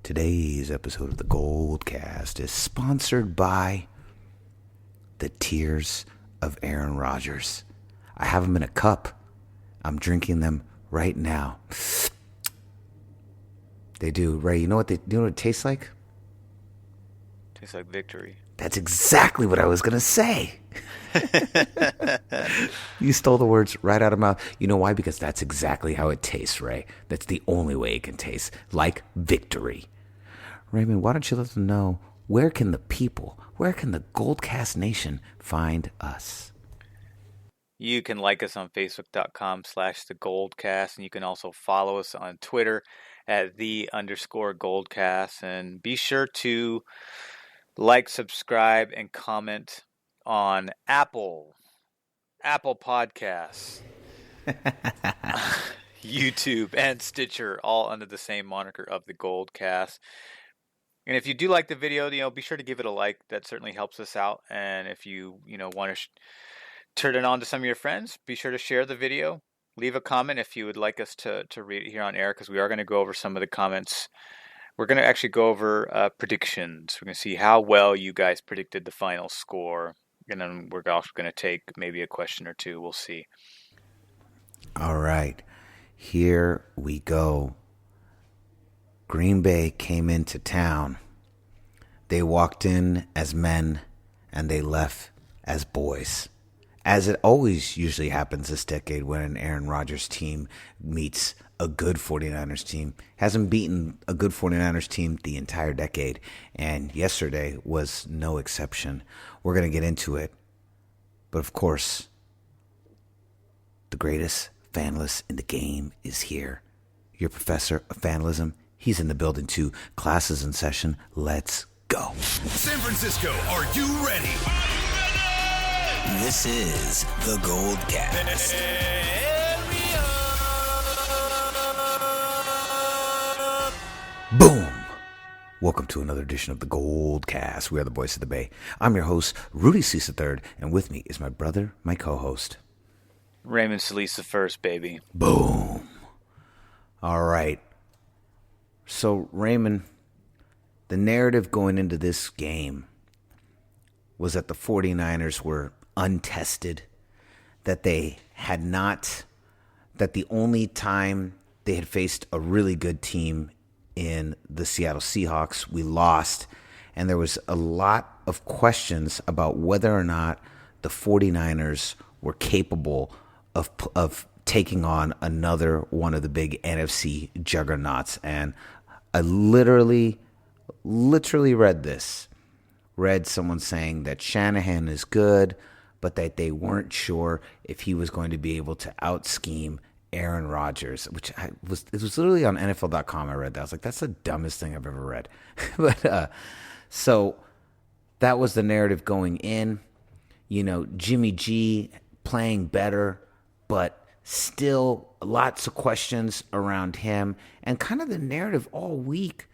Today's episode of the GoldCast is sponsored by the tears of Aaron Rodgers. I have them in a cup. I'm drinking them right now. They do, Ray. You know what it tastes like? Tastes like victory. That's exactly what I was gonna say. You stole the words right out of my mouth. You know why? Because that's exactly how it tastes, Ray. That's the only way it can taste, like victory. Raymond, why don't you let them know, where can the GoldCast Nation find us? You can like us on Facebook.com/theGoldCast, and you can also follow us on Twitter at @the_Goldcast. And be sure to like, subscribe, and comment on Apple Podcasts, YouTube, and Stitcher, all under the same moniker of the GoldCast. And if you do like the video, be sure to give it a like. That certainly helps us out. And if you, want to turn it on to some of your friends, be sure to share the video. Leave a comment if you would like us to read it here on air, because we are going to go over some of the comments. We're going to actually go over predictions. We're going to see how well you guys predicted the final score. And then we're also going to take maybe a question or two. We'll see. All right. Here we go. Green Bay came into town. They walked in as men and they left as boys. As it always usually happens this decade when an Aaron Rodgers team meets a good 49ers team. Hasn't beaten a good 49ers team the entire decade, and yesterday was no exception. We're going to get into it. But of course, the greatest fanless in the game is here. Your professor of fanlism, he's in the building too. Classes in session. Let's go. San Francisco, are you ready? This is the GoldCast. Boom! Welcome to another edition of the GoldCast. We are the voice of the Bay. I'm your host, Rudy Solis III, and with me is my brother, my co-host, Raymond Solis the first, baby. Boom! All right. So, Raymond, the narrative going into this game was that the 49ers were untested, that the only time they had faced a really good team in the Seattle Seahawks, we lost, and there was a lot of questions about whether or not the 49ers were capable of taking on another one of the big NFC juggernauts. And I literally read someone saying that Shanahan is good, but that they weren't sure if he was going to be able to out-scheme Aaron Rodgers, it was literally on NFL.com. I read that. I was like, that's the dumbest thing I've ever read. But so that was the narrative going in. Jimmy G playing better, but still lots of questions around him. And kind of the narrative all week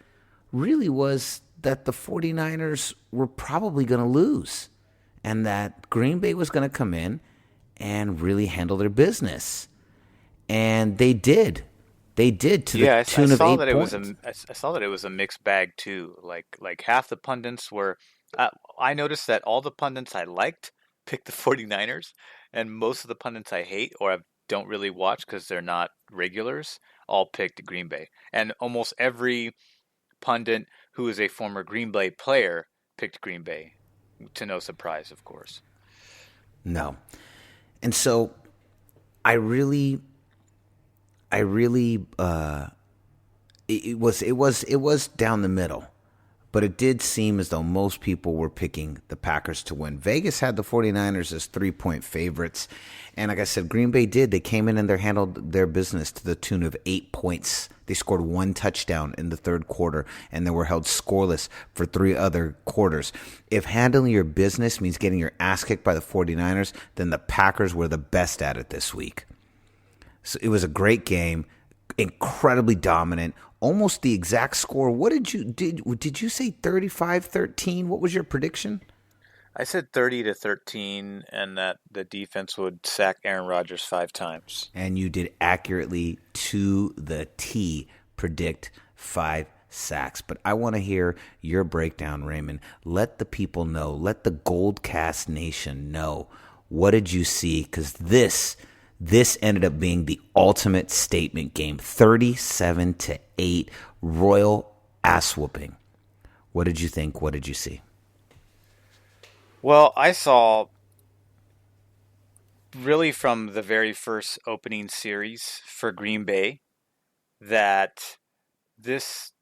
really was that the 49ers were probably going to lose and that Green Bay was going to come in and really handle their business. And they did. They did to the tune of 8 points. I saw that it was a mixed bag too. Like half the pundits were. I noticed that all the pundits I liked picked the 49ers, and most of the pundits I hate or I don't really watch because they're not regulars all picked Green Bay. And almost every pundit who is a former Green Bay player picked Green Bay, to no surprise, of course. No, and so it was down the middle, but it did seem as though most people were picking the Packers to win. Vegas had the 49ers as 3-point favorites, and like I said, Green Bay did. They came in and they handled their business to the tune of 8 points. They scored 1 touchdown in the third quarter, and they were held scoreless for 3 other quarters. If handling your business means getting your ass kicked by the 49ers, then the Packers were the best at it this week. So it was a great game, incredibly dominant, almost the exact score. What did you say 35-13? What was your prediction? I said 30-13, and that the defense would sack Aaron Rodgers 5 times. And you did accurately to the T predict 5 sacks. But I want to hear your breakdown, Raymond. Let the people know. Let the GoldCast Nation know. What did you see? Because this ended up being the ultimate statement game. 37-8, royal ass whooping. What did you think? What did you see? Well, I saw really from the very first opening series for Green Bay that this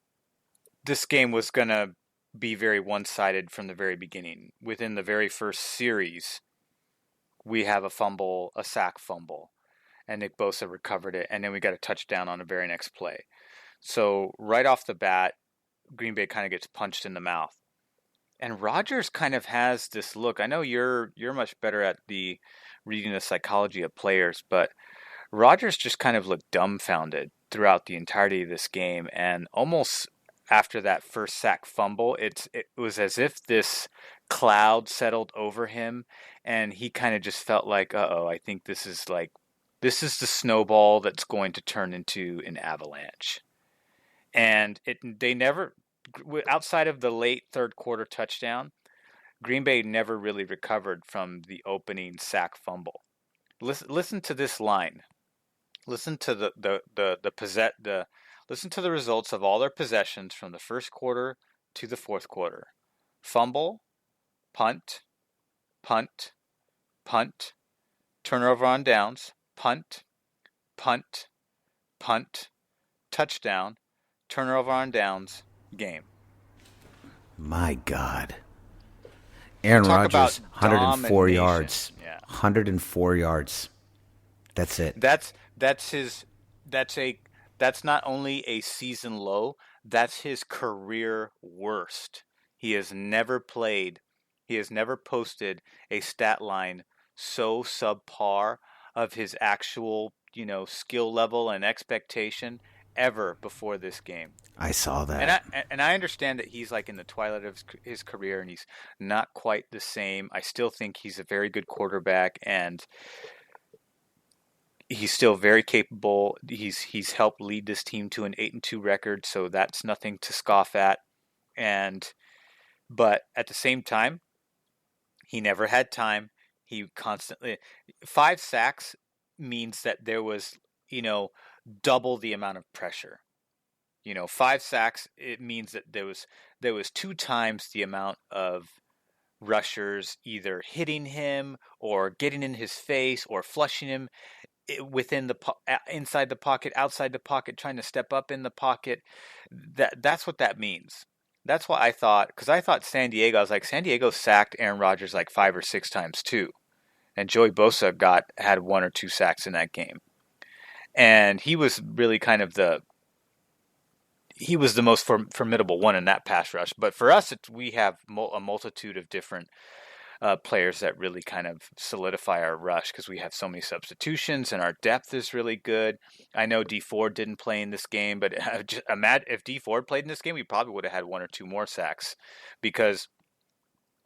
game was going to be very one-sided from the very beginning. Within the very first series, we have a sack fumble, and Nick Bosa recovered it, and then we got a touchdown on the very next play. So right off the bat, Green Bay kind of gets punched in the mouth. And Rodgers kind of has this look. I know you're much better at the reading the psychology of players, but Rodgers just kind of looked dumbfounded throughout the entirety of this game, and almost after that first sack fumble, it was as if this cloud settled over him, and he kind of just felt like, I think this is the snowball that's going to turn into an avalanche. And they never, outside of the late third quarter touchdown, Green Bay never really recovered from the opening sack fumble. Listen to this line. Listen to listen to the results of all their possessions from the first quarter to the fourth quarter. Fumble, punt, punt, punt, turnover on downs, punt, punt, punt, touchdown, turnover on downs, game. My God. Aaron Rodgers, 104 yards. Yeah. 104 yards. That's it. That's not only a season low, that's his career worst. He has never posted a stat line so subpar of his actual, skill level and expectation ever before this game. I saw that. And I understand that he's like in the twilight of his career and he's not quite the same. I still think he's a very good quarterback and he's still very capable. He's helped lead this team to an 8-2 record, so that's nothing to scoff at. But at the same time, he never had time. He constantly 5 sacks means that there was, double the amount of pressure. 5 sacks, it means that there was 2 times the amount of rushers either hitting him or getting in his face or flushing him within inside the pocket, outside the pocket, trying to step up in the pocket. That's what that means. That's why I thought San Diego sacked Aaron Rodgers like 5 or 6 times too. And Joey Bosa had 1 or 2 sacks in that game. And he was really kind of the most formidable one in that pass rush. But for us, we have a multitude of different players that really kind of solidify our rush because we have so many substitutions and our depth is really good. I know D Ford didn't play in this game, but imagine if D Ford played in this game, we probably would have had 1 or 2 more sacks because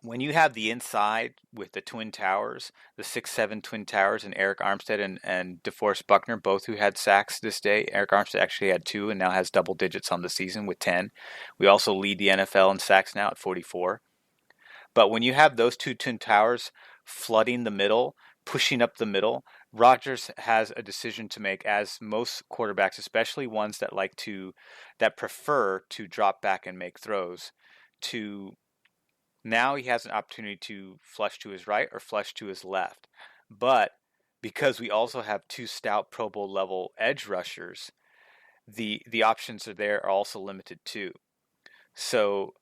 when you have the inside with the Twin Towers, the 6'7" Twin Towers, and Eric Armstead and DeForest Buckner, both who had sacks this day. Eric Armstead actually had 2 and now has double digits on the season with 10. We also lead the NFL in sacks now at 44. But when you have those 2 Twin Towers flooding the middle, pushing up the middle, Rodgers has a decision to make, as most quarterbacks, especially ones that prefer to drop back and make throws, now he has an opportunity to flush to his right or flush to his left. But because we also have 2 stout Pro Bowl level edge rushers, the options are also limited too. So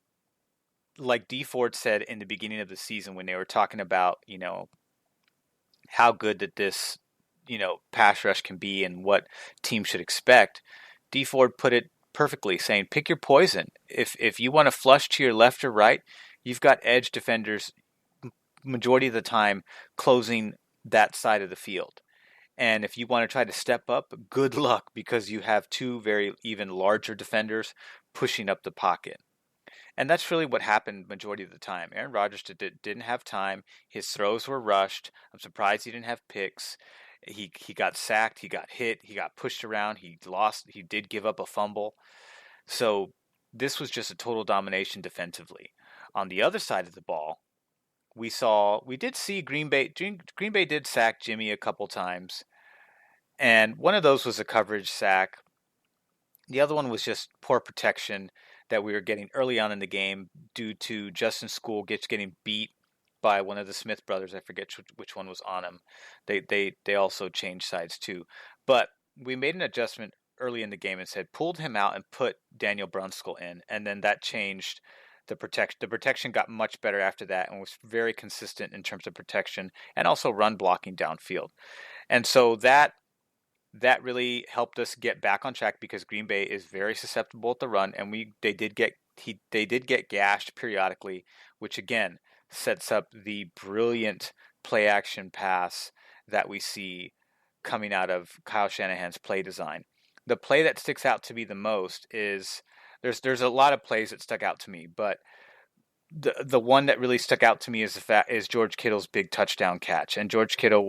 like D Ford said in the beginning of the season when they were talking about, how good that this, pass rush can be and what teams should expect, D Ford put it perfectly, saying, pick your poison. If you want to flush to your left or right, you've got edge defenders majority of the time closing that side of the field. And if you want to try to step up, good luck because you have 2 very even larger defenders pushing up the pocket. And that's really what happened majority of the time. Aaron Rodgers didn't have time. His throws were rushed. I'm surprised he didn't have picks. He got sacked. He got hit. He got pushed around. He did give up a fumble. So this was just a total domination defensively. On the other side of the ball, we did see Green Bay did sack Jimmy a couple times, and one of those was a coverage sack. The other one was just poor protection that we were getting early on in the game due to Justin School getting beat by one of the Smith brothers. I forget which one was on him. They also changed sides too. But we made an adjustment early in the game and said pulled him out and put Daniel Brunskill in, and then that changed the protection. The protection got much better after that and was very consistent in terms of protection and also run blocking downfield. And so that really helped us get back on track because Green Bay is very susceptible at the run, and they did get gashed periodically, which again sets up the brilliant play action pass that we see coming out of Kyle Shanahan's play design. The play that sticks out to me the most is there's a lot of plays that stuck out to me, but the one that really stuck out to me is George Kittle's big touchdown catch. And George Kittle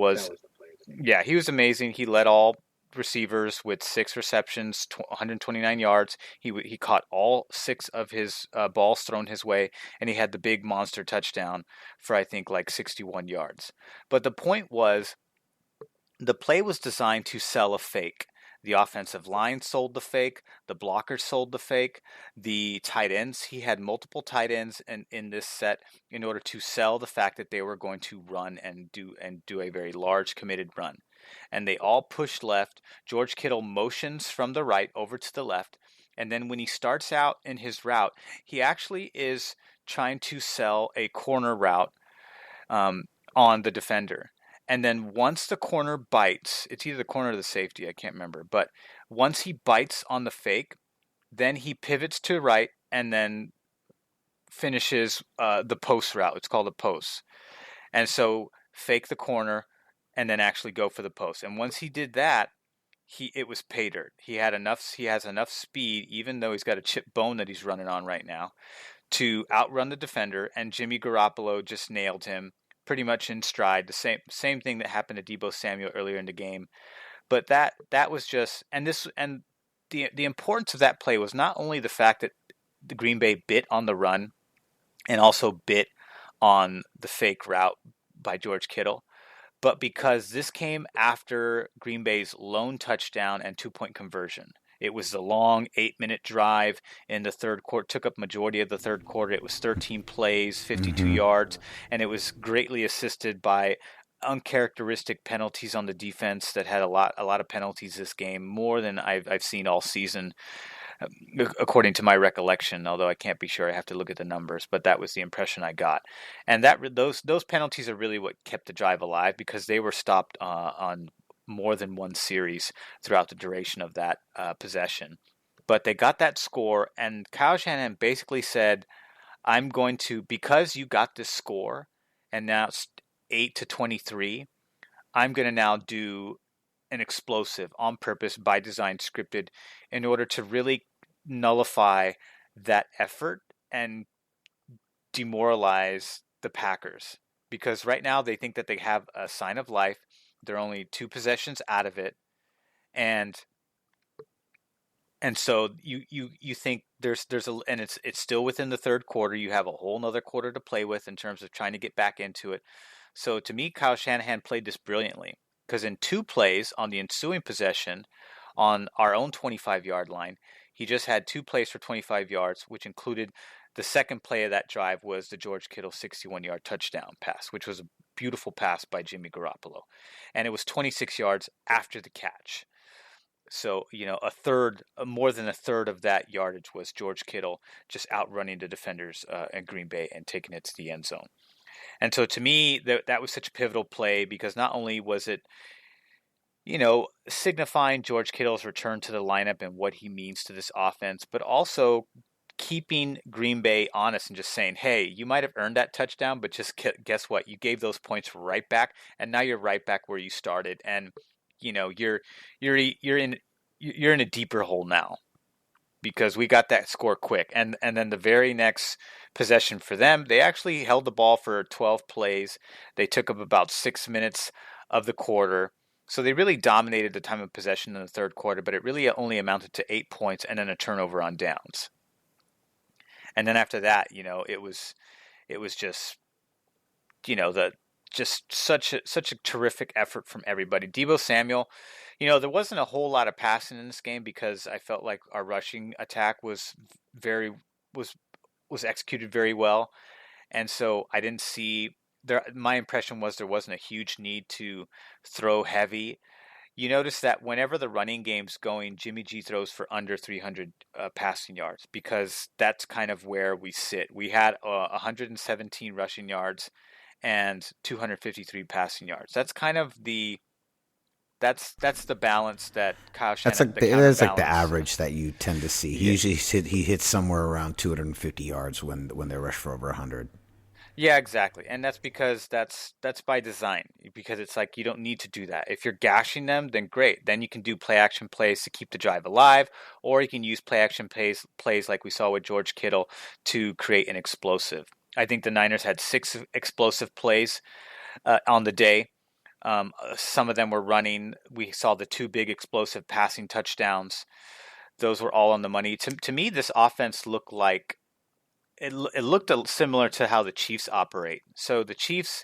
he was amazing. He led all receivers with 6 receptions, 129 yards. He caught all 6 of his balls thrown his way, and he had the big monster touchdown for I think like 61 yards. But the point was, the play was designed to sell a fake. The offensive line sold the fake. The blockers sold the fake. The tight ends, he had multiple tight ends in this set in order to sell the fact that they were going to run and do a very large committed run. And they all pushed left. George Kittle motions from the right over to the left. And then when he starts out in his route, he actually is trying to sell a corner route on the defender. And then once the corner bites, it's either the corner or the safety, I can't remember. But once he bites on the fake, then he pivots to right and then finishes the post route. It's called a post. And so fake the corner and then actually go for the post. And once he did that, it was pay dirt. He has enough speed, even though he's got a chip bone that he's running on right now, to outrun the defender. And Jimmy Garoppolo just nailed him pretty much in stride. The same thing that happened to Deebo Samuel earlier in the game. But that was just, and the importance of that play was not only the fact that the Green Bay bit on the run and also bit on the fake route by George Kittle, but because this came after Green Bay's lone touchdown and 2-point conversion. It was the long 8-minute drive in the third quarter, took up majority of the third quarter. It was 13 plays, 52 yards, and it was greatly assisted by uncharacteristic penalties on the defense that had a lot of penalties this game, more than I've seen all season, according to my recollection, although I can't be sure. I have to look at the numbers, but that was the impression I got. And those penalties are really what kept the drive alive, because they were stopped on more than one series throughout the duration of that possession. But they got that score, and Kyle Shanahan basically said, I'm going to, because you got this score, and now it's 8-23, I'm going to now do an explosive on purpose, by design, scripted, in order to really nullify that effort and demoralize the Packers. Because right now they think that they have a sign of life. They're only 2 possessions out of it, and so you think and it's still within the third quarter. You have a whole nother quarter to play with in terms of trying to get back into it. So to me, Kyle Shanahan played this brilliantly, because in 2 plays on the ensuing possession on our own 25-yard line, he just had 2 plays for 25 yards, which included the second play of that drive was the George Kittle 61-yard touchdown pass, which was a beautiful pass by Jimmy Garoppolo. And it was 26 yards after the catch. So, more than a third of that yardage was George Kittle just outrunning the defenders in Green Bay and taking it to the end zone. And so to me, that was such a pivotal play, because not only was it, signifying George Kittle's return to the lineup and what he means to this offense, but also keeping Green Bay honest and just saying, hey, you might have earned that touchdown, but just guess what? You gave those points right back, and now you're right back where you started. And, you're in a deeper hole now, because we got that score quick. And then the very next possession for them, they actually held the ball for 12 plays. They took up about 6 minutes of the quarter. So they really dominated the time of possession in the third quarter, but it really only amounted to 8 points and then a turnover on downs. And then after that, it was just, just such a terrific effort from everybody. Deebo Samuel, there wasn't a whole lot of passing in this game because I felt like our rushing attack was executed very well. And so I didn't see there. My impression was there wasn't a huge need to throw heavy. You notice that whenever the running game's going, Jimmy G throws for under 300 passing yards because that's kind of where we sit. We had 117 rushing yards and 253 passing yards. That's kind of that's the balance that Kyle Shanahan. That's like the average that you tend to see. He usually hits somewhere around 250 yards when they rush for over 100. Yeah, exactly. And that's because that's by design, because it's like you don't need to do that. If you're gashing them, then great. Then you can do play action plays to keep the drive alive, or you can use play action plays like we saw with George Kittle to create an explosive. I think the Niners had 6 explosive plays on the day. Some of them were running. We saw the 2 big explosive passing touchdowns. Those were all on the money. To me, this offense looked like it looked similar to how the Chiefs operate. So the Chiefs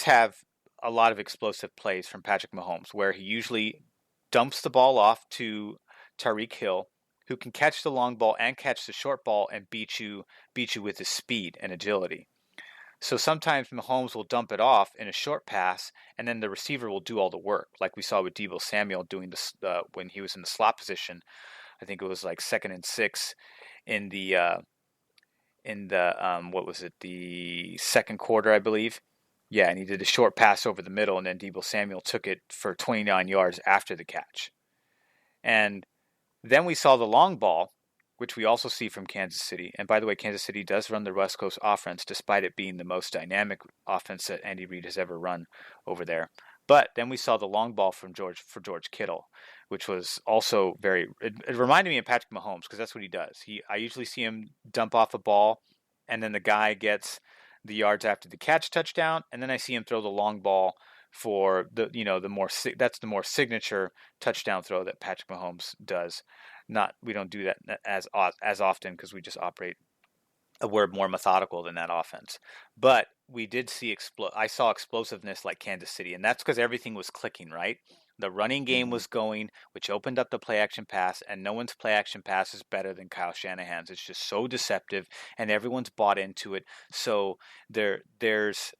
have a lot of explosive plays from Patrick Mahomes, where he usually dumps the ball off to Tyreek Hill, who can catch the long ball and catch the short ball and beat you with his speed and agility. So sometimes Mahomes will dump it off in a short pass, and then the receiver will do all the work, like we saw with Deebo Samuel doing this when he was in the slot position. I think it was like 2nd and 6 in the what was it, the second quarter, I believe. Yeah, and he did a short pass over the middle, and then Deebo Samuel took it for 29 yards after the catch. And then we saw the long ball, which we also see from Kansas City. And by the way, Kansas City does run the West Coast offense, despite it being the most dynamic offense that Andy Reid has ever run over there. But then we saw the long ball for George Kittle, which was also it reminded me of Patrick Mahomes, because that's what he does. I usually see him dump off a ball, and then the guy gets the yards after the catch touchdown, and then I see him throw the long ball for the more signature touchdown throw that Patrick Mahomes does. We don't do that as often because we just operate. We're more methodical than that offense. But we did see I saw explosiveness like Kansas City, and that's because everything was clicking, right? The running game was going, which opened up the play action pass, and no one's play action pass is better than Kyle Shanahan's. It's just so deceptive, and everyone's bought into it. So there's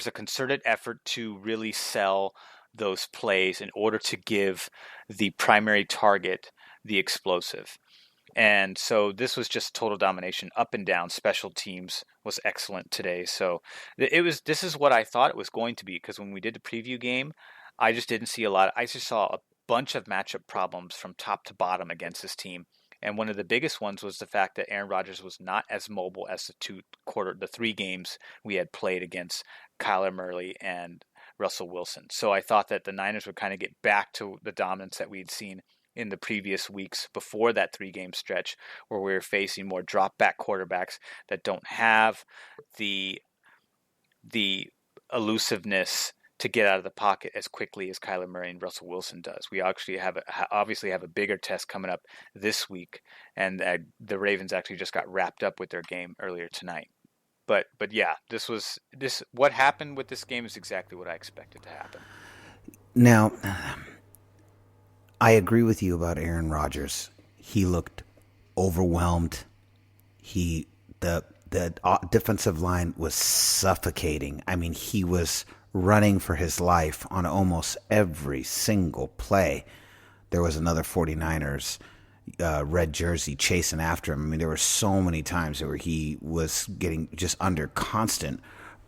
a concerted effort to really sell those plays in order to give the primary target the explosive. And so this was just total domination up and down. Special teams was excellent today. So this is what I thought it was going to be, because when we did the preview game, I just didn't see I just saw a bunch of matchup problems from top to bottom against this team. And one of the biggest ones was the fact that Aaron Rodgers was not as mobile as the 3 games we had played against Kyler Murray and Russell Wilson. So I thought that the Niners would kind of get back to the dominance that we had seen in the previous weeks before that 3-game stretch, where we were facing more drop back quarterbacks that don't have the elusiveness to get out of the pocket as quickly as Kyler Murray and Russell Wilson does. We actually obviously have a bigger test coming up this week, and the Ravens actually just got wrapped up with their game earlier tonight. But yeah, what happened with this game is exactly what I expected to happen. Now, I agree with you about Aaron Rodgers. He looked overwhelmed. The defensive line was suffocating. I mean, he was running for his life on almost every single play. There was another 49ers red jersey chasing after him. I mean, there were so many times where he was getting just under constant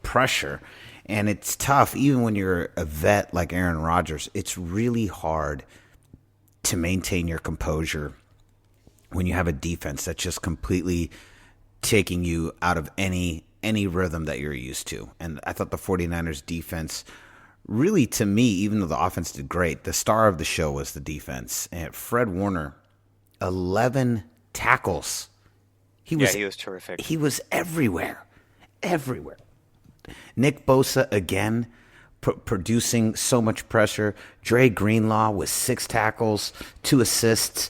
pressure. And it's tough, even when you're a vet like Aaron Rodgers, it's really hard to maintain your composure when you have a defense that's just completely taking you out of any rhythm that you're used to. And I thought the 49ers defense really, to me, even though the offense did great, the star of the show was the defense. And Fred Warner, 11 tackles. He was terrific. He was everywhere. Nick Bosa again producing so much pressure. Dre Greenlaw with 6 tackles, 2 assists.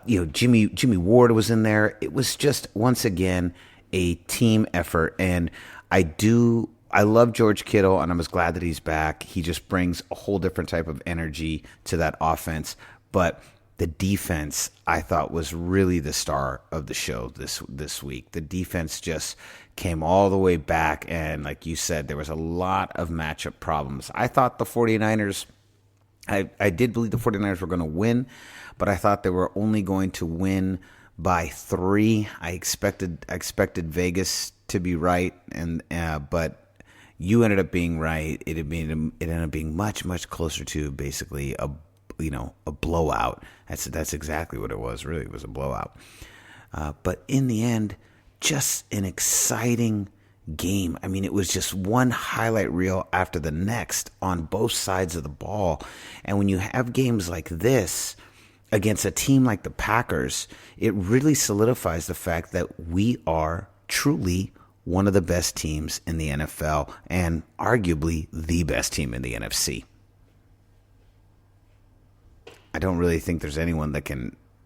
Jimmy Ward was in there. It was just once again a team effort, and I love George Kittle, and I was glad that he's back. He just brings a whole different type of energy to that offense. But the defense, I thought, was really the star of the show this week. The defense just came all the way back, and like you said, there was a lot of matchup problems. I thought the 49ers, I did believe the 49ers were going to win, but I thought they were only going to win by 3. I expected Vegas to be right, but you ended up being right. It ended up being much, much closer to basically a blowout. That's exactly what it was. Really, it was a blowout. But in the end, just an exciting game. I mean, it was just one highlight reel after the next on both sides of the ball. And when you have games like this against a team like the Packers, it really solidifies the fact that we are truly one of the best teams in the NFL and arguably the best team in the NFC. I don't really think there's anyone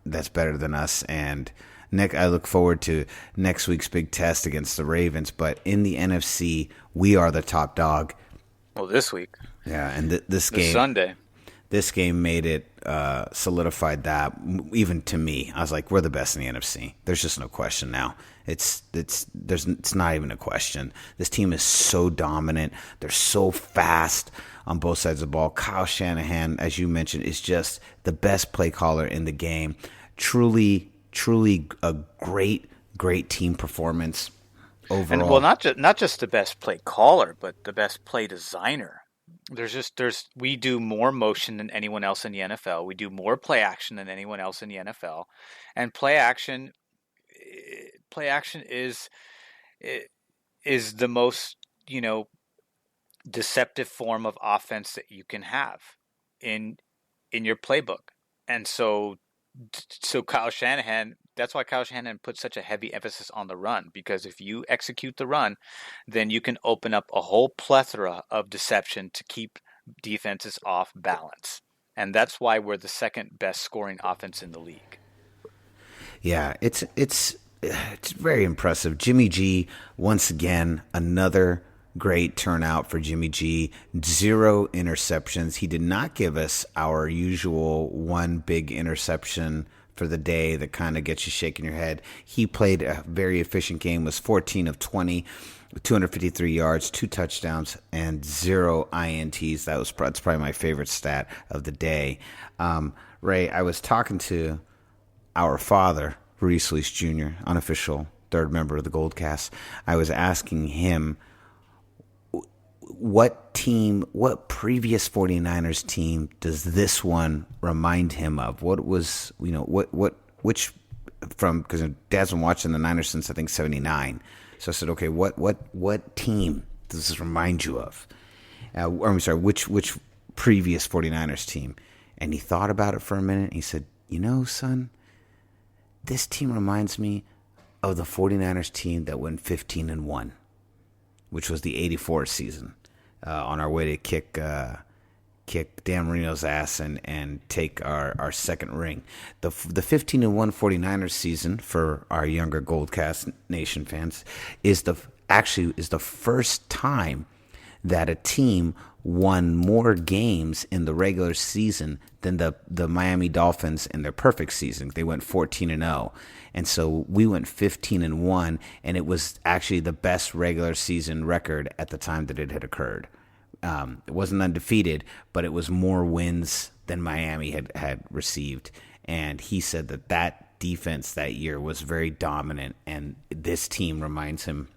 that's better than us. And Nick, I look forward to next week's big test against the Ravens. But in the NFC, we are the top dog. Well, this week. Yeah, and this game Sunday. This game made it solidified that even to me. I was like, we're the best in the NFC. There's just no question now. It's not even a question. This team is so dominant. They're so fast on both sides of the ball. Kyle Shanahan, as you mentioned, is just the best play caller in the game. Truly a great team performance overall. And well, not just the best play caller, but the best play designer. We do more motion than anyone else in the NFL. We do more play action than anyone else in the NFL, and play action is the most deceptive form of offense that you can have in your playbook. And so Kyle Shanahan, that's why Kyle Shanahan put such a heavy emphasis on the run, because if you execute the run, then you can open up a whole plethora of deception to keep defenses off balance. And that's why we're the second best scoring offense in the league. Yeah, it's very impressive. Jimmy G, once again, another great turnout for Jimmy G. 0 interceptions. He did not give us our usual one big interception for the day that kind of gets you shaking your head. He played a very efficient game, was 14 of 20, 253 yards, 2 touchdowns, and 0 INTs. That's probably my favorite stat of the day. Ray, I was talking to our father, Rudy Solis Jr., unofficial third member of the GoldCast. I was asking him what previous 49ers team does this one remind him of? What was, which from, because Dad's been watching the Niners since I think 79. So I said, okay, what team does this remind you of? I'm sorry, which previous 49ers team? And he thought about it for a minute. And he said, son, this team reminds me of the 49ers team that went 15-1, which was the 84 season, on our way to kick Dan Marino's ass and take our second ring. The 15-1 49ers season, for our younger GoldCast Nation fans, is the first time that a team won more games in the regular season than the Miami Dolphins in their perfect season. They went 14-0. And so we went 15-1, and it was actually the best regular season record at the time that it had occurred. It wasn't undefeated, but it was more wins than Miami had received. And he said that defense that year was very dominant, and this team reminds him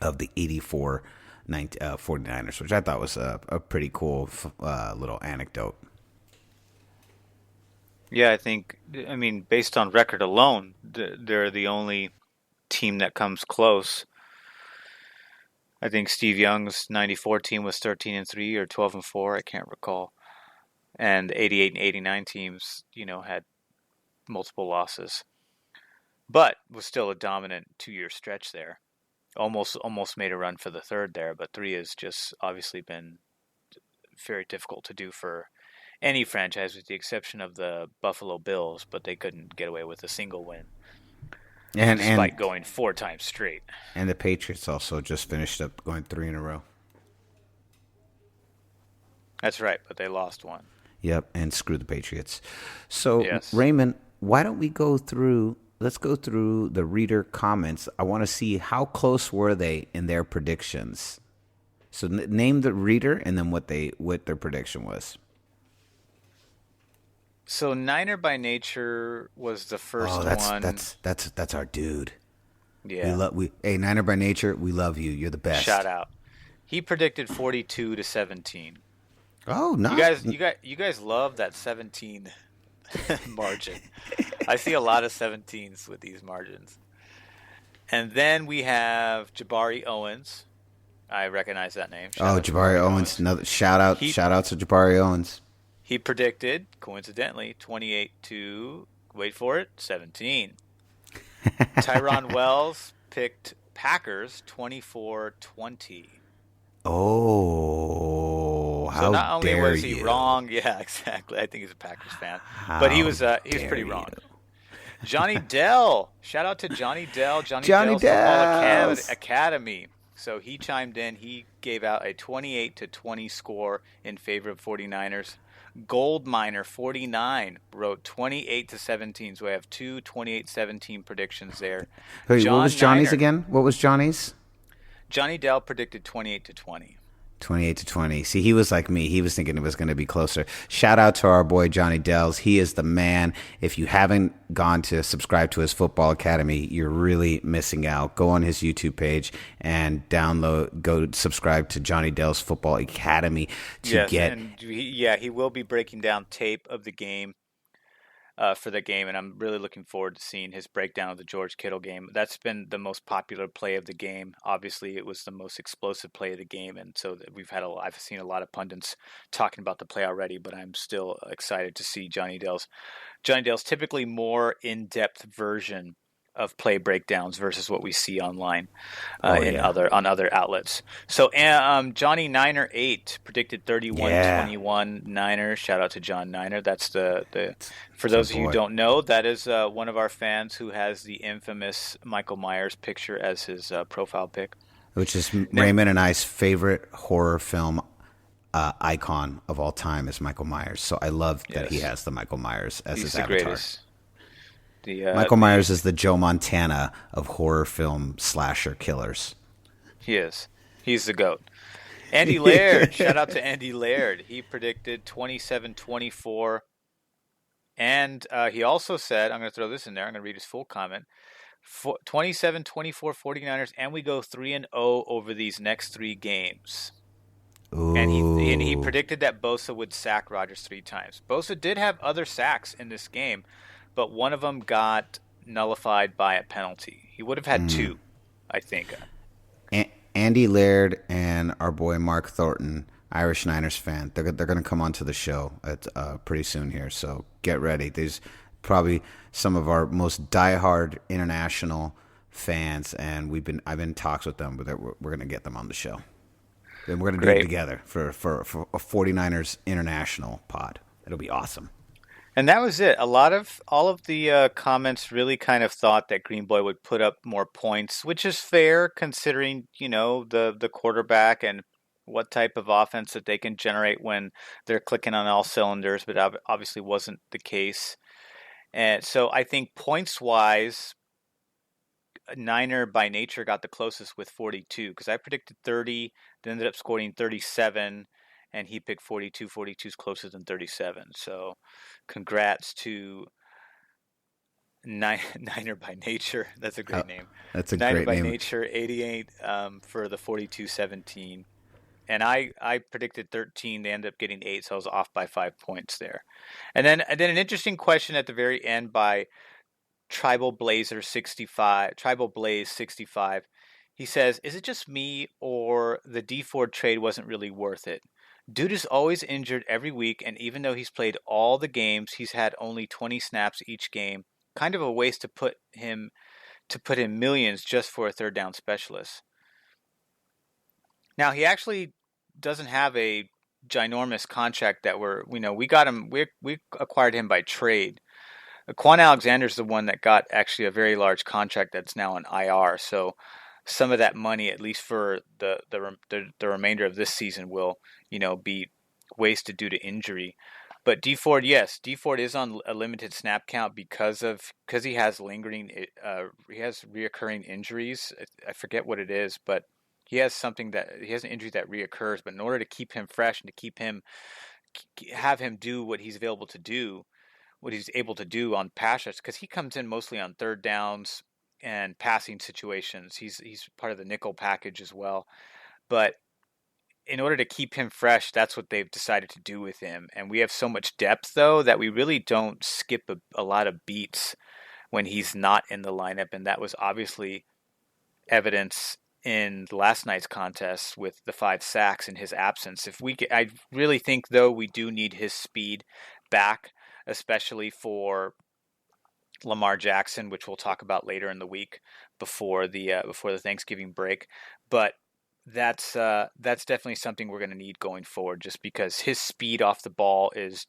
of the 84 49ers, which I thought was a pretty cool little anecdote. Yeah, I mean, based on record alone, they're the only team that comes close. I think Steve Young's 94 team was 13-3 or 12-4, I can't recall. And the 88 and 89 teams, had multiple losses. But was still a dominant 2-year stretch there. Almost made a run for the third there, but 3 has just obviously been very difficult to do for any franchise with the exception of the Buffalo Bills, but they couldn't get away with a single win. Despite going 4 times straight. And the Patriots also just finished up going 3 in a row. That's right, but they lost one. Yep, and screw the Patriots. So, yes. Raymond, why don't we let's go through the reader comments. I want to see how close were they in their predictions. So name the reader and then what their prediction was. So Niner by Nature was the first one. That's our dude. Yeah. Hey, Niner by Nature, we love you. You're the best. Shout out. He predicted 42-17. Oh, nice. You guys love that 17 margin. I see a lot of 17s with these margins. And then we have Jabari Owens. I recognize that name. Jabari Owens. Another shout out to Jabari Owens. He predicted, coincidentally, 28 to, wait for it, 17. Tyron Wells picked Packers 24-20. Oh, how dare you. So not only was he wrong, yeah, exactly. I think he's a Packers fan. But he was pretty wrong. Johnny Dell. Shout out to Johnny Dell. Johnny Dell's Football Academy. So he chimed in. He gave out a 28-20 score in favor of 49ers. Gold Miner 49 wrote 28-17. So we have 2 28-17 predictions there. Wait, what was Johnny's again? What was Johnny's? Johnny Dell predicted 28-20. 28-20. See, he was like me. He was thinking it was going to be closer. Shout out to our boy Johnny Dells. He is the man. If you haven't gone to subscribe to his football academy, you're really missing out. Go on his YouTube page and go subscribe to Johnny Dells Football Academy he will be breaking down tape of the game. For the game, and I'm really looking forward to seeing his breakdown of the George Kittle game. That's been the most popular play of the game. Obviously, it was the most explosive play of the game, and so I've seen a lot of pundits talking about the play already, but I'm still excited to see Johnny Dell's typically more in-depth version of play breakdowns versus what we see online on other outlets. So Johnny Niner 8 predicted 31-21 Niners. Shout out to John Niner. That's for those of you who don't know, that is one of our fans who has the infamous Michael Myers picture as his profile pic, which is Raymond and I's favorite horror film icon of all time is Michael Myers. So I love that he has the Michael Myers as his avatar. Greatest. Michael Myers is the Joe Montana of horror film slasher killers. He is. He's the GOAT. Andy Laird. Shout out to Andy Laird. He predicted 27-24. And he also said, I'm going to throw this in there. I'm going to read his full comment. 27-24 49ers, and we go 3-0 over these next 3 games. Ooh. And he predicted that Bosa would sack Rodgers 3 times. Bosa did have other sacks in this game, but one of them got nullified by a penalty. He would have had 2, I think. Andy Laird and our boy Mark Thornton, Irish Niners fan, they're going to come onto the show pretty soon here. So get ready. There's probably some of our most diehard international fans, and I've been in talks with them, but we're going to get them on the show. And we're going to do it together for a 49ers international pod. It'll be awesome. And that was it. All of the comments really kind of thought that Green Bay would put up more points, which is fair considering, the quarterback and what type of offense that they can generate when they're clicking on all cylinders, but obviously wasn't the case. And so I think points-wise, Niner by Nature got the closest with 42 because I predicted 30, they ended up scoring 37, and he picked 42. 42 is closer than 37. So congrats to Niner by Nature. That's a great name. That's a Niner great by name. Nature, 88 for the 42-17. And I predicted 13. They ended up getting 8, so I was off by 5 points there. And then an interesting question at the very end by Tribal Blaze 65. He says, "Is it just me or the D Ford trade wasn't really worth it? Dude is always injured every week, and even though he's played all the games, he's had only 20 snaps each game. Kind of a waste to put him millions just for a third down specialist." Now, he actually doesn't have a ginormous contract that we got him. We acquired him by trade. Quan Alexander's the one that got actually a very large contract that's now on IR. So some of that money, at least for the remainder of this season, will be wasted due to injury. But D Ford, yes, D Ford is on a limited snap count because he has reoccurring injuries. I forget what it is, but he has an injury that reoccurs. But in order to keep him fresh and to have him do what he's able to do on pass rush, because he comes in mostly on third downs and passing situations. He's part of the nickel package as well, but in order to keep him fresh, that's what they've decided to do with him. And we have so much depth, though, that we really don't skip a lot of beats when he's not in the lineup. And that was obviously evidence in last night's contest with the 5 sacks in his absence. I really think, though, we do need his speed back, especially for Lamar Jackson, which we'll talk about later in the week before the Thanksgiving break. But that's definitely something we're going to need going forward, just because his speed off the ball is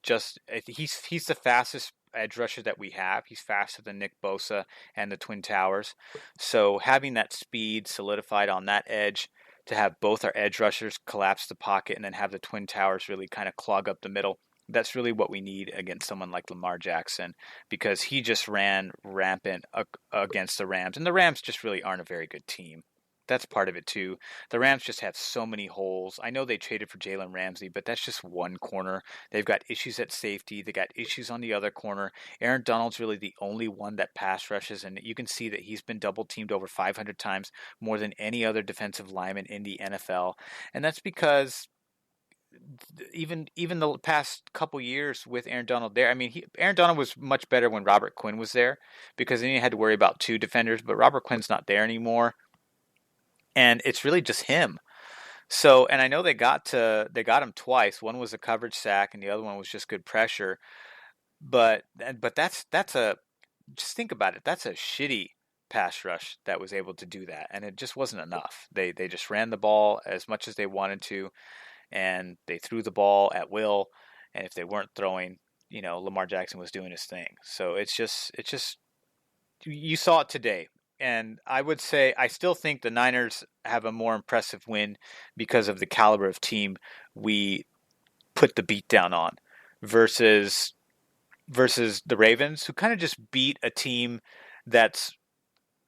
he's the fastest edge rusher that we have. He's faster than Nick Bosa and the Twin Towers. So having that speed solidified on that edge, to have both our edge rushers collapse the pocket and then have the Twin Towers really kind of clog up the middle, that's really what we need against someone like Lamar Jackson, because he just ran rampant against the Rams, and the Rams just really aren't a very good team. That's part of it too. The Rams just have so many holes. I know they traded for Jalen Ramsey, but that's just one corner. They've got issues at safety. They got issues on the other corner. Aaron Donald's really the only one that pass rushes, and you can see that he's been double teamed over 500 times, more than any other defensive lineman in the NFL. And that's because even the past couple years with Aaron Donald there, Aaron Donald was much better when Robert Quinn was there, because then you had to worry about 2 defenders, but Robert Quinn's not there anymore. And it's really just him. So, and I know they got him twice. One was a coverage sack, and the other one was just good pressure. But that's just think about it. That's a shitty pass rush that was able to do that, and it just wasn't enough. They just ran the ball as much as they wanted to, and they threw the ball at will. And if they weren't throwing, Lamar Jackson was doing his thing. So it's just you saw it today. And I would say I still think the Niners have a more impressive win because of the caliber of team we put the beat down on versus the Ravens, who kind of just beat a team that's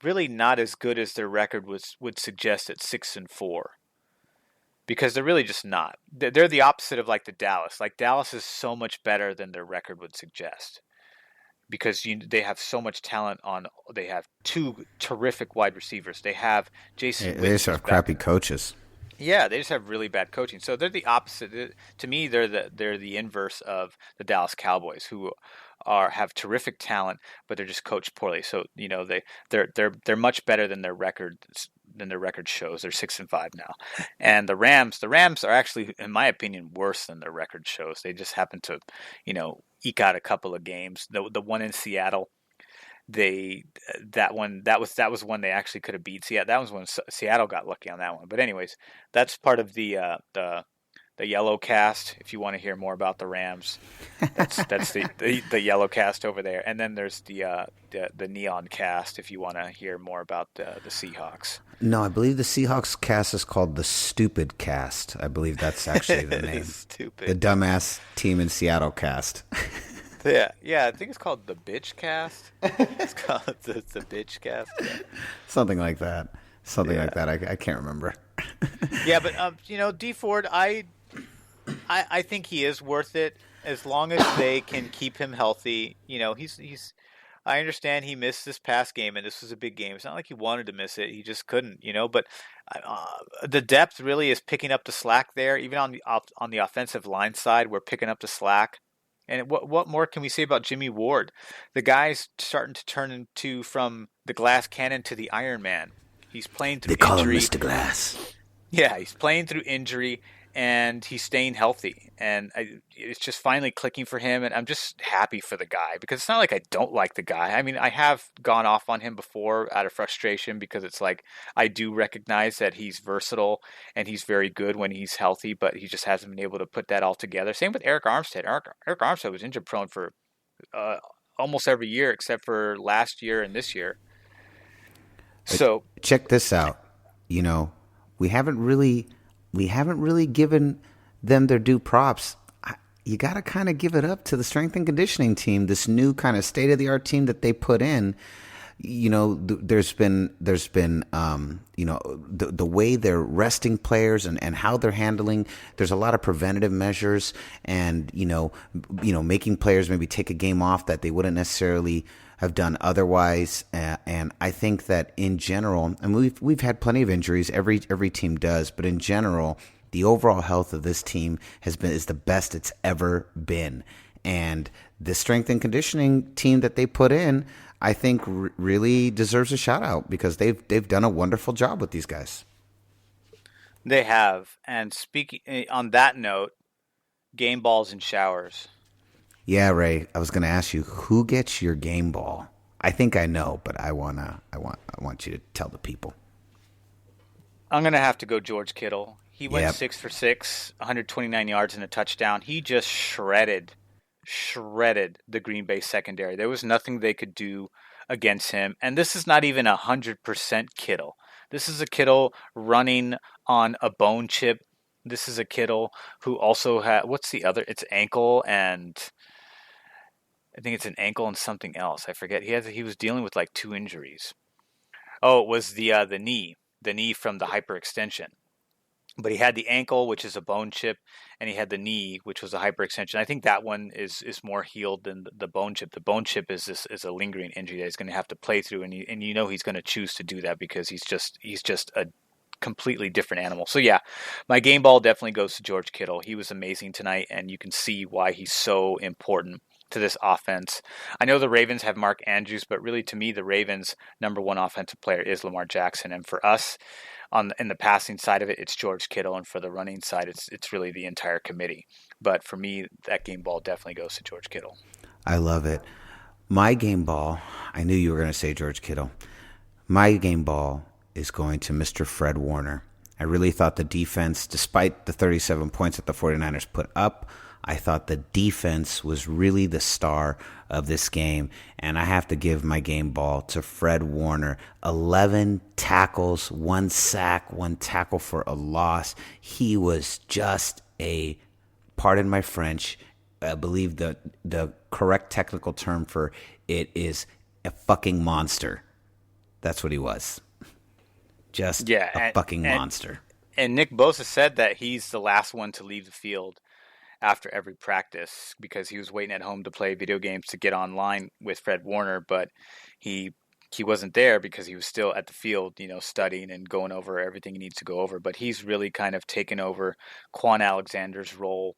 really not as good as their record would suggest at 6-4. Because they're really just not. They're the opposite of like the Dallas. Like Dallas is so much better than their record would suggest, because they have so much talent they have 2 terrific wide receivers. They have Jason. They just have crappy coaches. Yeah, they just have really bad coaching. So they're the opposite. To me, they're the inverse of the Dallas Cowboys, who have terrific talent, but they're just coached poorly. So they're much better than their record shows. They're 6-5 now. And the Rams are actually, in my opinion, worse than their record shows. They just happen to, eke out a couple of games. The one in Seattle, that was one they actually could have beat. Seattle. That was when Seattle got lucky on that one. But anyways, that's part of the yellow cast. If you want to hear more about the Rams, that's the yellow cast over there. And then there's the neon cast if you want to hear more about the Seahawks. No, I believe the Seahawks cast is called the Stupid Cast. I believe that's actually the name. Stupid. The dumbass team in Seattle cast. Yeah, I think it's called the Bitch Cast. It's called the Bitch Cast. Yeah. Something like that. Like that. I can't remember. Yeah, but D Ford, I think he is worth it as long as they can keep him healthy. He's. I understand he missed this past game, and this was a big game. It's not like he wanted to miss it; he just couldn't. But the depth really is picking up the slack there. Even on the offensive line side, we're picking up the slack. And what more can we say about Jimmy Ward? The guy's starting to turn from the glass cannon to the Iron Man. He's playing through injury. They call him Mr. Glass. Yeah, he's playing through injury, and he's staying healthy, and it's just finally clicking for him, and I'm just happy for the guy, because it's not like I don't like the guy. I mean, I have gone off on him before out of frustration, because it's like I do recognize that he's versatile and he's very good when he's healthy, but he just hasn't been able to put that all together. Same with Eric Armstead. Eric Armstead was injury prone for almost every year except for last year and this year. So check this out. You know, we haven't really given them their due props. You got to kind of give it up to the strength and conditioning team, this new kind of state of the art team that they put in. You know, there's been you know, the way they're resting players and how they're handling. There's a lot of preventative measures, and you know, making players maybe take a game off that they wouldn't necessarily have done otherwise. And I think that in general, and we've had plenty of injuries. Every team does, but in general, the overall health of this team is the best it's ever been. And the strength and conditioning team that they put in, I think, really deserves a shout out, because they've done a wonderful job with these guys. they have. And speaking on that note, game balls and showers. Yeah, Ray, I was going to ask you, who gets your game ball? I think I know, but I want you to tell the people. I'm going to have to go George Kittle. He went Yep. 6 for 6, 129 yards and a touchdown. He just shredded the Green Bay secondary. There was nothing they could do against him. And this is not even 100% Kittle. This is a Kittle running on a bone chip. This is a Kittle who also had, what's the other? It's ankle, and I think it's an ankle and something else. I forget. He was dealing with like 2 injuries. Oh, it was the knee from the hyperextension. But he had the ankle, which is a bone chip, and he had the knee, which was a hyperextension. I think that one is more healed than the bone chip. The bone chip is a lingering injury that he's going to have to play through, and you know he's going to choose to do that because he's just a completely different animal. So yeah, my game ball definitely goes to George Kittle. He was amazing tonight, and you can see why he's so important to this offense. I know the Ravens have Mark Andrews, but really to me, the Ravens' number one offensive player is Lamar Jackson, and for us, in the passing side of it, it's George Kittle, and for the running side, it's really the entire committee. But for me, that game ball definitely goes to George Kittle. I love it. My game ball, I knew you were going to say George Kittle. My game ball is going to Mr. Fred Warner. I really thought the defense, despite the 37 points that the 49ers put up, I thought the defense was really the star of this game, and I have to give my game ball to Fred Warner. 11 tackles, 1 sack, 1 tackle for a loss. He was just pardon my French, I believe the correct technical term for it is a fucking monster. That's what he was. Just a fucking monster. And Nick Bosa said that he's the last one to leave the field after every practice because he was waiting at home to play video games to get online with Fred Warner, but he wasn't there because he was still at the field, studying and going over everything he needs to go over. But he's really kind of taken over Quan Alexander's role.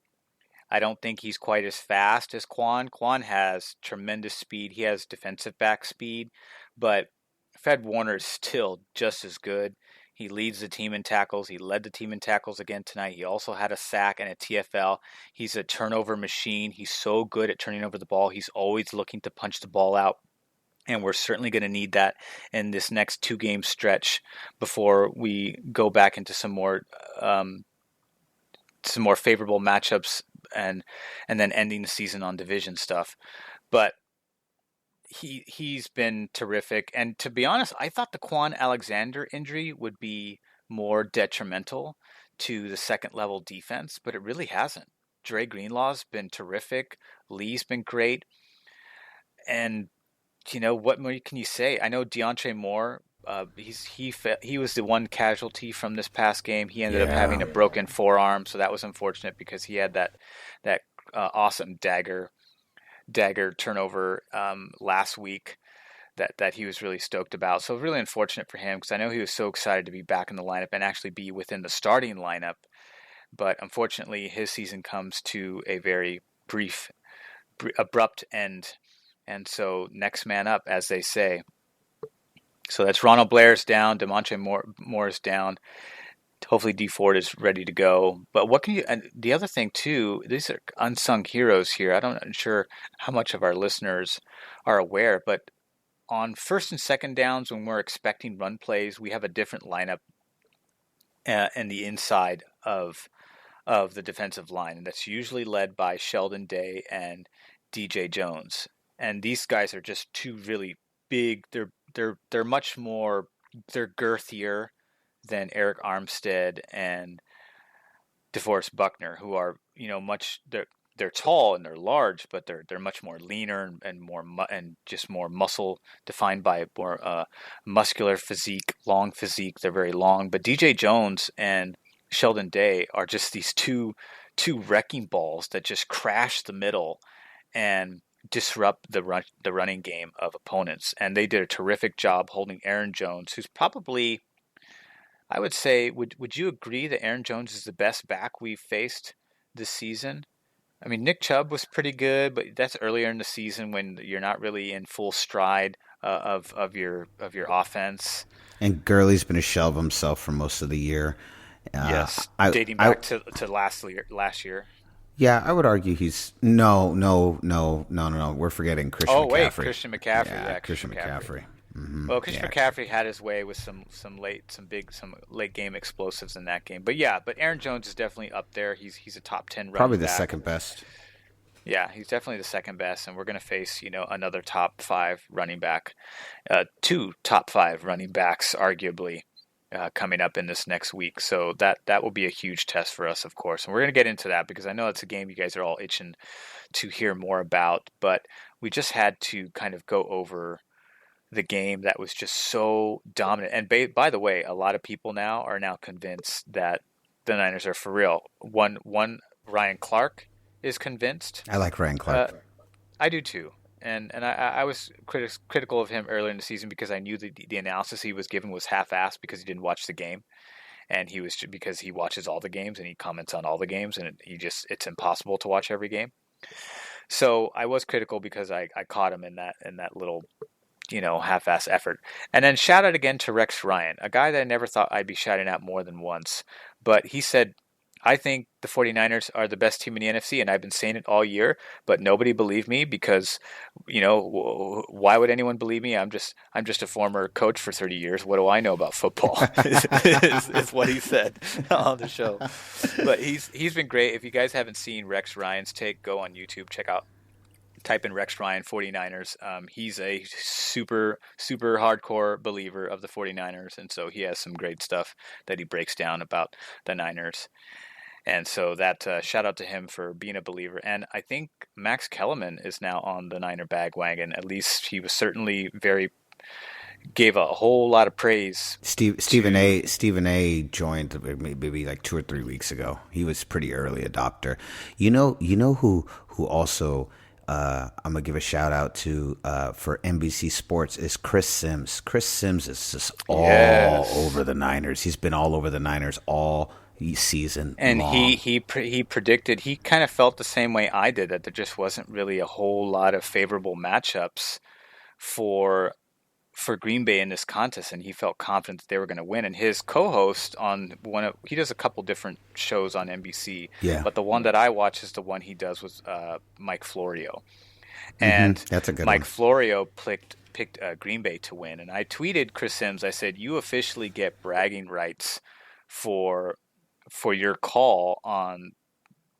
I don't think he's quite as fast as Quan. Quan has tremendous speed. He has defensive back speed, but Fred Warner is still just as good. He leads the team in tackles. He led the team in tackles again tonight. He also had a sack and a TFL. He's a turnover machine. He's so good at turning over the ball. He's always looking to punch the ball out. And we're certainly going to need that in this next 2-game stretch before we go back into some more favorable matchups and then ending the season on division stuff. But he's been terrific. And to be honest, I thought the Quan Alexander injury would be more detrimental to the second level defense, but it really hasn't. Dre Greenlaw's been terrific. Lee's been great. And what more can you say? I know DeAndre Moore, he was the one casualty from this past game. He ended up having a broken forearm, so that was unfortunate because he had that awesome dagger turnover last week that he was really stoked about. So really unfortunate for him because I know he was so excited to be back in the lineup and actually be within the starting lineup. But unfortunately, his season comes to a very brief, abrupt end. And so next man up, as they say. So that's Ronald Blair's down, DeMontre Moore's down. Hopefully D Ford is ready to go. But what can you? And the other thing too, these are unsung heroes here. I'm sure how much of our listeners are aware, but on first and second downs when we're expecting run plays, we have a different lineup in the inside of the defensive line, and that's usually led by Sheldon Day and DJ Jones. And these guys are just two really big. They're much more. They're girthier than Eric Armstead and DeForest Buckner, who are much. They're tall and they're large, but they're much more leaner and more and just more muscle defined by more muscular physique, long physique. They're very long. But DJ Jones and Sheldon Day are just these two wrecking balls that just crash the middle and disrupt the running game of opponents. And they did a terrific job holding Aaron Jones, who's probably, I would say, would you agree that Aaron Jones is the best back we've faced this season? I mean, Nick Chubb was pretty good, but that's earlier in the season when you're not really in full stride of your offense. And Gurley's been a shell of himself for most of the year. Yes, dating back to last year. Yeah, I would argue he's no. We're forgetting Christian McCaffrey. Oh wait, Christian McCaffrey. Yeah, Christian McCaffrey. Mm-hmm. Well, Christian McCaffrey had his way with some late game explosives in that game. But Aaron Jones is definitely up there. He's a top 10 running probably the back. second best. Yeah, he's definitely the second best, and we're going to face another top 5 running back, 2 top 5 running backs arguably. Coming up in this next week. So that will be a huge test for us, of course. And we're going to get into that because I know it's a game you guys are all itching to hear more about. But we just had to kind of go over the game that was just so dominant. And by the way, a lot of people are now convinced that the Niners are for real. One Ryan Clark is convinced. I like Ryan Clark. I do too. And I was critical of him earlier in the season because I knew the analysis he was given was half-assed because he didn't watch the game, and because he watches all the games and he comments on all the games, and it's impossible to watch every game. So I was critical because I caught him in that little half-ass effort. And then shout out again to Rex Ryan, a guy that I never thought I'd be shouting out more than once, but he said, I think the 49ers are the best team in the NFC, and I've been saying it all year, but nobody believed me because, why would anyone believe me? I'm just a former coach for 30 years. What do I know about football? is what he said on the show. But he's been great. If you guys haven't seen Rex Ryan's take, go on YouTube, type in Rex Ryan 49ers. He's a super, super hardcore believer of the 49ers, and so he has some great stuff that he breaks down about the Niners. And so that shout out to him for being a believer. And I think Max Kellerman is now on the Niner bandwagon. At least he was certainly gave a whole lot of praise. Stephen A. joined maybe like 2 or 3 weeks ago. He was pretty early adopter. You know who also I'm gonna give a shout out to for NBC Sports is Chris Sims. Chris Sims is just all over the Niners. He's been all over the Niners all season and long. he predicted, he kind of felt the same way I did, that there just wasn't really a whole lot of favorable matchups for Green Bay in this contest, and he felt confident that they were going to win. And his co-host on he does a couple different shows on NBC, but the one that I watch is the one he does with Mike Florio, and that's a good Mike one. Florio picked Green Bay to win, and I tweeted Chris Sims. I said, "You officially get bragging rights for your call on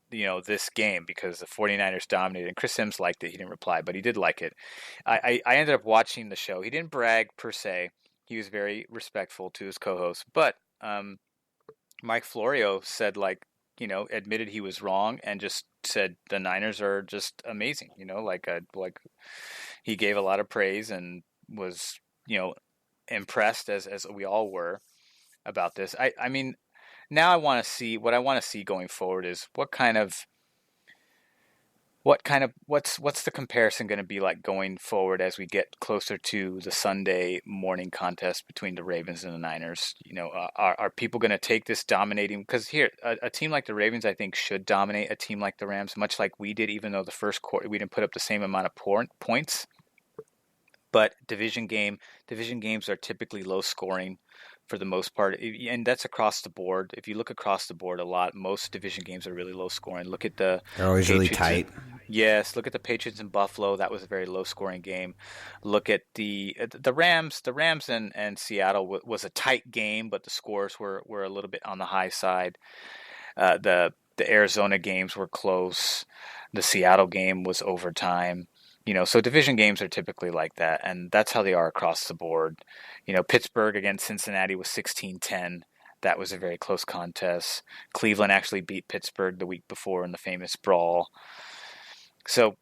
this game because the 49ers dominated." And Chris Sims liked it. He didn't reply, but he did like it. I ended up watching the show. He didn't brag per se. He was very respectful to his co-host, but Mike Florio said, admitted he was wrong and just said the Niners are just amazing. He gave a lot of praise and was impressed as we all were about this. I mean, now what I want to see going forward is what's the comparison going to be like going forward as we get closer to the Sunday morning contest between the Ravens and the Niners? Are people going to take this dominating? Because here, a team like the Ravens, I think, should dominate a team like the Rams, much like we did, even though the first quarter we didn't put up the same amount of points. But division games are typically low scoring. for the most part, and that's across the board. If you look across the board, most division games are really low scoring. Look at the They're always really tight. Yes, look at the Patriots and Buffalo. That was a very low scoring game. Look at the Rams. The Rams and Seattle was a tight game, but the scores were a little bit on the high side. The Arizona games were close. The Seattle game was overtime. So division games are typically like that, and that's how they are across the board. Pittsburgh against Cincinnati was 16-10. That was a very close contest. Cleveland actually beat Pittsburgh the week before in the famous brawl. So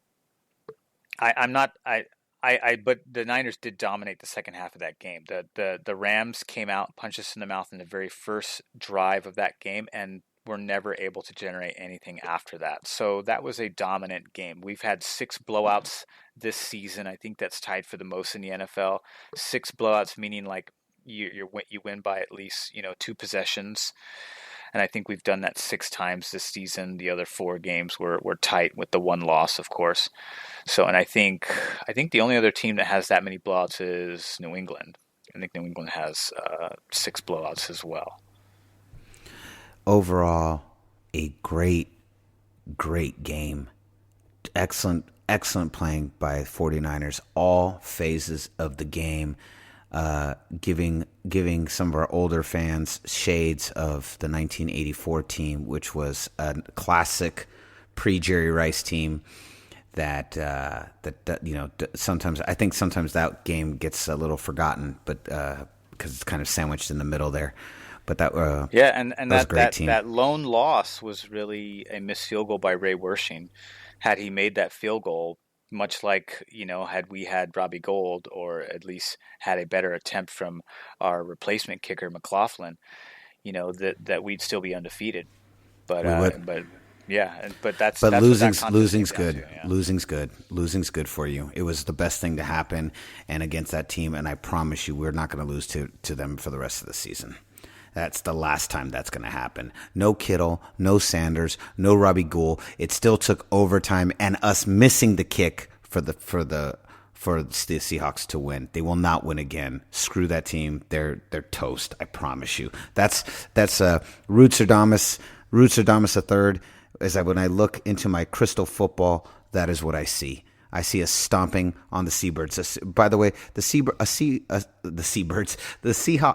but the Niners did dominate the second half of that game. The Rams came out, punched us in the mouth in the very first drive of that game, and were never able to generate anything after that. So that was a dominant game. We've had 6 blowouts this season. I think that's tied for the most in the NFL. 6 blowouts, meaning like you win by at least 2 possessions. And I think we've done that 6 times this season. The other 4 games were tight, with the 1 loss, of course. So, and I think the only other team that has that many blowouts is New England. I think New England has 6 blowouts as well. Overall, a great game. Excellent playing by 49ers. All phases of the game, giving some of our older fans shades of the 1984 team, which was a classic pre-Jerry Rice team. That sometimes that game gets a little forgotten, but because it's kind of sandwiched in the middle there. But that and was a great team. That lone loss was really a missed field goal by Ray Wershing. Had he made that field goal, much like had we had Robbie Gould, or at least had a better attempt from our replacement kicker McLaughlin, that we'd still be undefeated. But losing's good. Losing's good. Losing's good for you. It was the best thing to happen, and against that team. And I promise you, we're not going to lose to them for the rest of the season. That's the last time that's going to happen. No Kittle, no Sanders, no Robbie Gould. It still took overtime and us missing the kick for the Seahawks to win. They will not win again. Screw that team. They're toast. I promise you. That's Roots Adamus III. When I look into my crystal football, that is what I see. I see us stomping on the Seabirds. By the way, a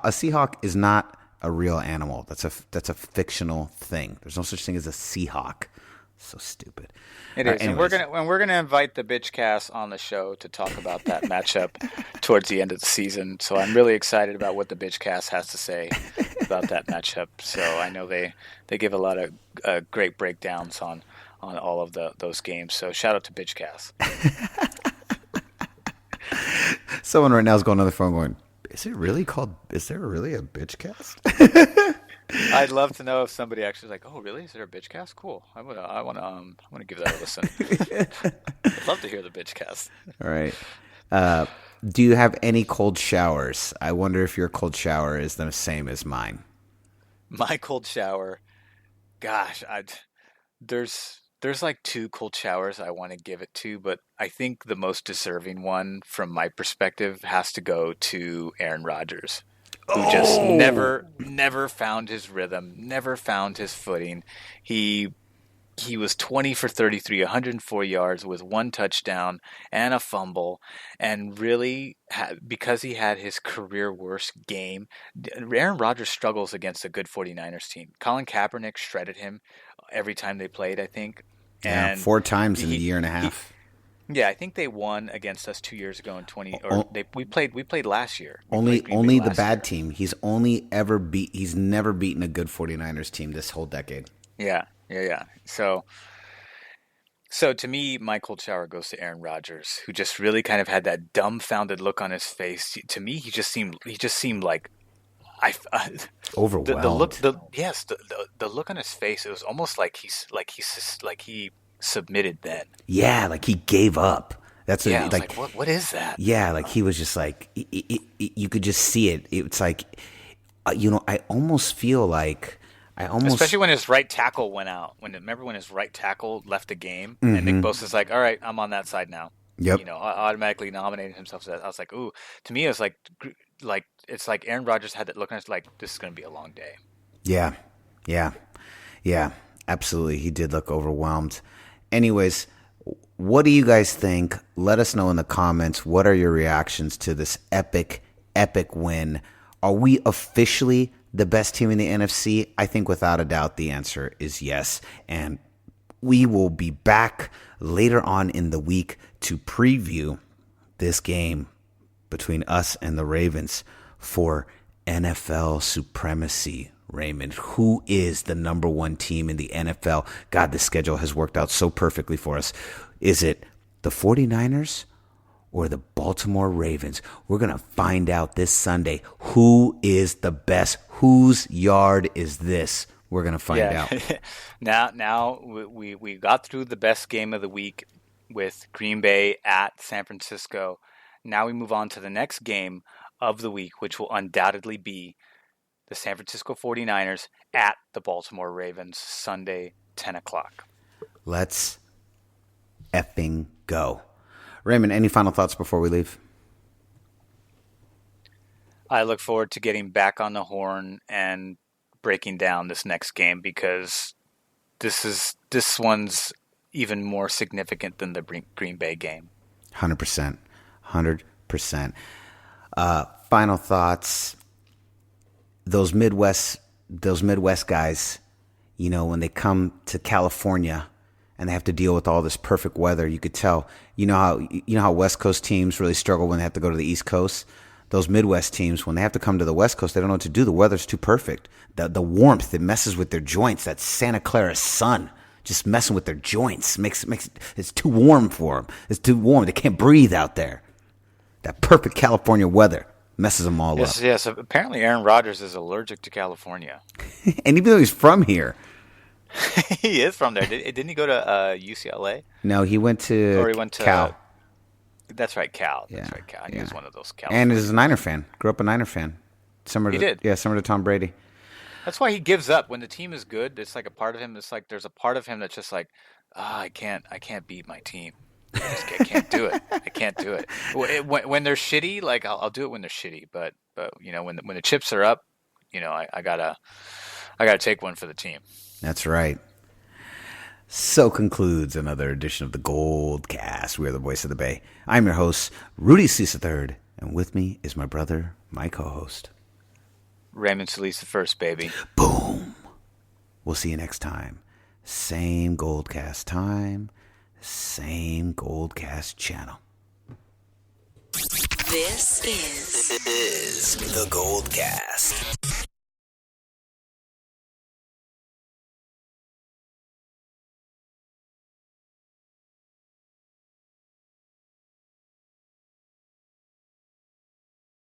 Seahawk is not a real animal. That's a fictional thing. There's no such thing as a Seahawk. So stupid. It is. And we're gonna invite the Bitch Cast on the show to talk about that matchup towards the end of the season. So I'm really excited about what the Bitch Cast has to say about that matchup. So I know they give a lot of great breakdowns on all of those games. So shout out to Bitch Cast. Someone right now is going on the phone going, is there really a Bitch Cast? I'd love to know if somebody actually is like, oh, really? Is there a Bitch Cast? Cool. I want to give that a listen. I'd love to hear the Bitch Cast. All right. Do you have any cold showers? I wonder if your cold shower is the same as mine. My cold shower, gosh, there's like 2 cold showers I want to give it to, but I think the most deserving one from my perspective has to go to Aaron Rodgers, who just never found his rhythm, never found his footing. He was 20 for 33, 104 yards with 1 touchdown and a fumble, and really, because he had his career worst game, Aaron Rodgers struggles against a good 49ers team. Colin Kaepernick shredded him every time they played, I think. And 4 times in a year and a half. I think they won against us 2 years ago in 20. We played last year. Only the bad team. He's never beaten a good 49ers team this whole decade. Yeah. So to me, my cold shower goes to Aaron Rodgers, who just really kind of had that dumbfounded look on his face. To me, he just seemed like overwhelmed. The look on his face. It was almost like he submitted then. Yeah, like he gave up. That's what is that? Yeah, like he was just like you could just see it. It's like I almost feel like especially when his right tackle went out. Remember when his right tackle left the game, and Nick Bosa's like, "All right, I'm on that side now." Yep. Automatically nominated himself. I was like, "Ooh." To me, it was like like it's like Aaron Rodgers had that look on his like this is going to be a long day. Yeah, absolutely. He did look overwhelmed. Anyways, what do you guys think? Let us know in the comments. What are your reactions to this epic win? Are we officially the best team in the NFC? I think without a doubt the answer is yes. And we will be back later on in the week to preview this game between us and the Ravens for NFL supremacy. Raymond, who is the number one team in the NFL? God, the schedule has worked out so perfectly for us. Is it the 49ers or the Baltimore Ravens? We're going to find out this Sunday who is the best. Whose yard is this? We're going to find out. Now we got through the best game of the week with Green Bay at San Francisco. Now we move on to the next game of the week, which will undoubtedly be the San Francisco 49ers at the Baltimore Ravens, Sunday, 10 o'clock. Let's effing go. Raymond, any final thoughts before we leave? I look forward to getting back on the horn and breaking down this next game because this one's even more significant than the Green Bay game. 100%. Final thoughts. Those Midwest guys, you know, when they come to California and they have to deal with all this perfect weather, you could tell. You know how West Coast teams really struggle when they have to go to the East Coast? Those Midwest teams, when they have to come to the West Coast, they don't know what to do. The weather's too perfect. The warmth, it messes with their joints. That Santa Clara sun just messing with their joints. Makes it's too warm for them. It's too warm. They can't breathe out there. That perfect California weather messes them all up. Yes. Apparently Aaron Rodgers is allergic to California. And even though he's from here. He is from there. Didn't he go to UCLA? No, he went to Cal. That's right, Cal. Yeah. That's right, Cal. He was one of those Cal. And is a Niner fan. Grew up a Niner fan. He did. Yeah, similar to Tom Brady. That's why he gives up when the team is good. It's like a part of him. It's like there's a part of him that's just like, I can't beat my team. I can't do it. I can't do it. When they're shitty, like I'll do it when they're shitty. But you know when the chips are up, you know I gotta take one for the team. That's right. So concludes another edition of the GoldCast. We are the voice of the Bay. I'm your host, Rudy Solis III, and with me is my brother, my co-host, Raymond Solis the first, baby. Boom. We'll see you next time. Same GoldCast time, same GoldCast channel. This is the GoldCast.